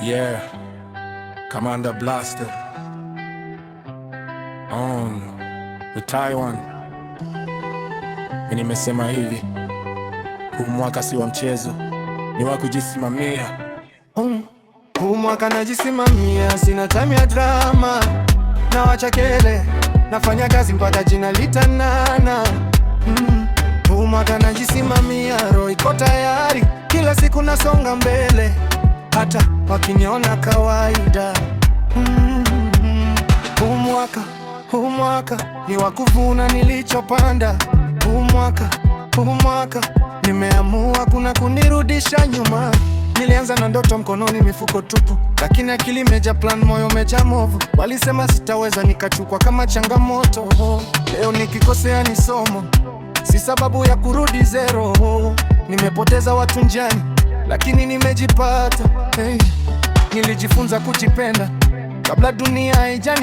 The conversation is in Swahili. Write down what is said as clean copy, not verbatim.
Yeah, Commander Blaster on with Taiwan. Mimi nimesema hivi, huu mwaka si wa mchezo, ni wa kujisimamia. Huu mwaka najisimamia, sina time ya drama, na wacha kele, nafanya kazi mpaka jina litanana. Huu mwaka najisimamia, roho iko tayari, kila siku nasonga mbele, hata wakiniona kawaida. Huu mwaka ni wa kuvuna nilichopanda. Huu mwaka nimeamua kuna kunirudisha nyuma. Nilianza na ndoto mkononi, mifuko tupu, lakini akili imejaa plan, moyo umejaa movu. Walisema sitaweza, nikachukua kama changamoto. Leo nikikosea ni somo, si sababu ya kurudi zero. Nimepoteza watu njiani, lakini nimejipata. Nilijifunza kujipenda kabla dunia haijani